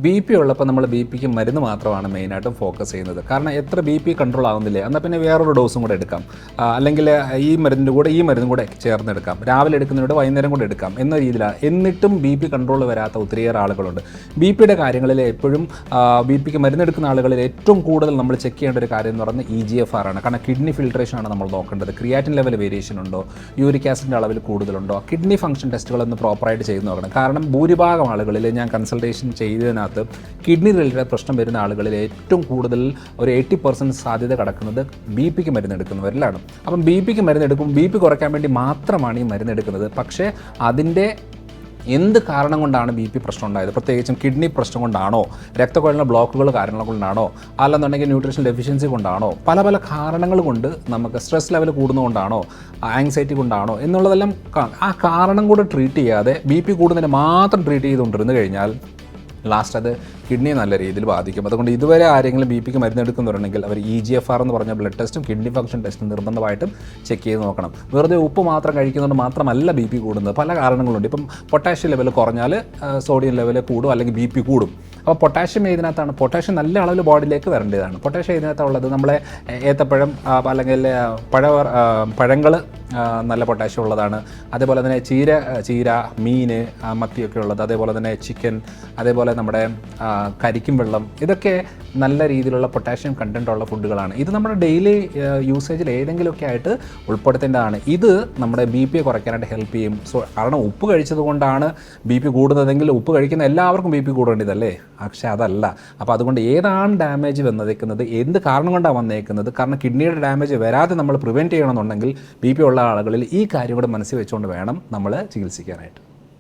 B P ഉള്ളപ്പോൾ നമ്മൾ B പിക്ക് മരുന്ന് മാത്രമാണ് മെയിനായിട്ടും ഫോക്കസ് ചെയ്യുന്നത്. കാരണം എത്ര ബി പി കൺട്രോൾ ആവുന്നില്ലേ, എന്നാൽ പിന്നെ വേറൊരു ഡോസും കൂടെ എടുക്കാം, അല്ലെങ്കിൽ ഈ മരുന്നിൻ്റെ കൂടെ ഈ മരുന്നും കൂടെ ചേർന്നെടുക്കാം, രാവിലെ എടുക്കുന്നതിനോട് വൈകുന്നേരം കൂടെ എടുക്കാം എന്ന രീതിയിലാണ്. എന്നിട്ടും ബി പി കൺട്രോൾ വരാത്ത ഒത്തിരിയേറെ ആളുകളുണ്ട്. ബി പിയുടെ കാര്യങ്ങളിൽ എപ്പോഴും ബി പിക്ക് മരുന്നെടുക്കുന്ന ആളുകളിൽ ഏറ്റവും കൂടുതൽ നമ്മൾ ചെക്ക് ചെയ്യേണ്ട ഒരു കാര്യം എന്ന് പറയുന്നത് EGFR ആണ്. കാരണം കിഡ്നി ഫിൽട്രേഷൻ ആണ് നമ്മൾ നോക്കേണ്ടത്. ക്രിയാറ്റിൻ ലെവൽ വേരിയേഷൻ ഉണ്ടോ, യൂറിക് ആസിഡിൻ്റെ അളവിൽ കൂടുതലുണ്ടോ, കിഡ്നി ഫംഗ്ഷൻ ടെസ്റ്റുകളൊന്ന് പ്രോപ്പറായിട്ട് ചെയ്ത് നോക്കണം. കാരണം ഭൂരിഭാഗം ആളുകളിൽ ഞാൻ കൺസൾട്ടേഷൻ ചെയ്തതിനകത്ത് കിഡ്നി റിലേറ്റഡ് പ്രശ്നം വരുന്ന ആളുകളിൽ ഏറ്റവും കൂടുതൽ ഒരു 80% സാധ്യത കിടക്കുന്നത് ബി പിക്ക് മരുന്നെടുക്കുന്നവരിലാണ്. അപ്പം ബി പിക്ക് മരുന്നെടുക്കും, ബി പി കുറയ്ക്കാൻ വേണ്ടി മാത്രമാണ് ഈ മരുന്നെടുക്കുന്നത്. പക്ഷേ അതിൻ്റെ എന്ത് കാരണം കൊണ്ടാണ് ബി പി പ്രശ്നം ഉണ്ടായത്, പ്രത്യേകിച്ചും കിഡ്നി പ്രശ്നം കൊണ്ടാണോ, രക്തക്കുഴലിലെ ബ്ലോക്കുകൾ കാരണങ്ങൾ കൊണ്ടാണോ, അല്ലെന്നുണ്ടെങ്കിൽ ന്യൂട്രീഷൻ ഡെഫിഷ്യൻസി കൊണ്ടാണോ, പല പല കാരണങ്ങൾ കൊണ്ട് നമുക്ക് സ്ട്രെസ് ലെവൽ കൂടുന്നതുകൊണ്ടാണോ, ആങ്സൈറ്റി കൊണ്ടാണോ എന്നുള്ളതെല്ലാം ആ കാരണം കൂടെ ട്രീറ്റ് ചെയ്യാതെ ബി പി കൂടുന്നതിന് മാത്രം ട്രീറ്റ് ചെയ്തുകൊണ്ടിരുന്നു കഴിഞ്ഞാൽ ലാസ്റ്റ് അത് കിഡ്നി നല്ല രീതിയിൽ ബാധിക്കും. അതുകൊണ്ട് ഇതുവരെ ആരെങ്കിലും ബി പിക്ക് മരുന്നെടുക്കുന്നുണ്ടെങ്കിൽ അവർ EGFR എന്ന് പറഞ്ഞ ബ്ലഡ് ടെസ്റ്റും കിഡ്നി ഫംഗ്ഷൻ ടെസ്റ്റും നിർബന്ധമായിട്ടും ചെക്ക് ചെയ്ത് നോക്കണം. വെറുതെ ഉപ്പ് മാത്രം കഴിക്കുന്നതുകൊണ്ട് മാത്രമല്ല ബി പി കൂടുന്നത്, പല കാരണങ്ങളുണ്ട്. ഇപ്പം പൊട്ടാഷ്യം ലെവൽ കുറഞ്ഞാൽ സോഡിയം ലെവൽ കൂടും, അല്ലെങ്കിൽ ബി പി കൂടും. അപ്പോൾ പൊട്ടാഷ്യം ഇതിനകത്താണ്, പൊട്ടാഷ്യം നല്ല അളവിൽ ബോഡിയിലേക്ക് വരേണ്ടതാണ്. പൊട്ടാഷ്യം ഇതിനകത്തുള്ളത് നമ്മളെ ഏത്തപ്പഴം അല്ലെങ്കിൽ പഴങ്ങൾ നല്ല പൊട്ടാഷ്യം ഉള്ളതാണ്. അതേപോലെ തന്നെ ചീര, മീൻ, മത്തിയൊക്കെ ഉള്ളത്, അതേപോലെ തന്നെ ചിക്കൻ, അതേപോലെ നമ്മുടെ കരിക്കും വെള്ളം, ഇതൊക്കെ നല്ല രീതിയിലുള്ള പൊട്ടാഷ്യം കണ്ടൻ്റ് ഉള്ള ഫുഡുകളാണ്. ഇത് നമ്മുടെ ഡെയിലി യൂസേജിൽ ഏതെങ്കിലുമൊക്കെ ആയിട്ട് ഉൾപ്പെടുത്തേണ്ടതാണ്. ഇത് നമ്മുടെ ബി പിയെ കുറയ്ക്കാനായിട്ട് ഹെൽപ്പ് ചെയ്യും. കാരണം ഉപ്പ് കഴിച്ചത് കൊണ്ടാണ് ബി പി കൂടുന്നതെങ്കിൽ ഉപ്പ് കഴിക്കുന്ന എല്ലാവർക്കും ബി പി കൂടേണ്ടതല്ലേ? പക്ഷേ അതല്ല. അപ്പോൾ അതുകൊണ്ട് ഏതാണ് ഡാമേജ് വന്നേക്കുന്നത്, എന്ത് കാരണം കൊണ്ടാണ് വന്നേക്കുന്നത്, കാരണം കിഡ്നിയുടെ ഡാമേജ് വരാതെ നമ്മൾ പ്രിവെൻറ്റ് ചെയ്യണമെന്നുണ്ടെങ്കിൽ ബി പി ഉള്ള ആളുകളിൽ ഈ കാര്യം കൂടെ മനസ്സിൽ വെച്ചുകൊണ്ട് വേണം നമ്മൾ ചികിത്സിക്കാനായിട്ട്.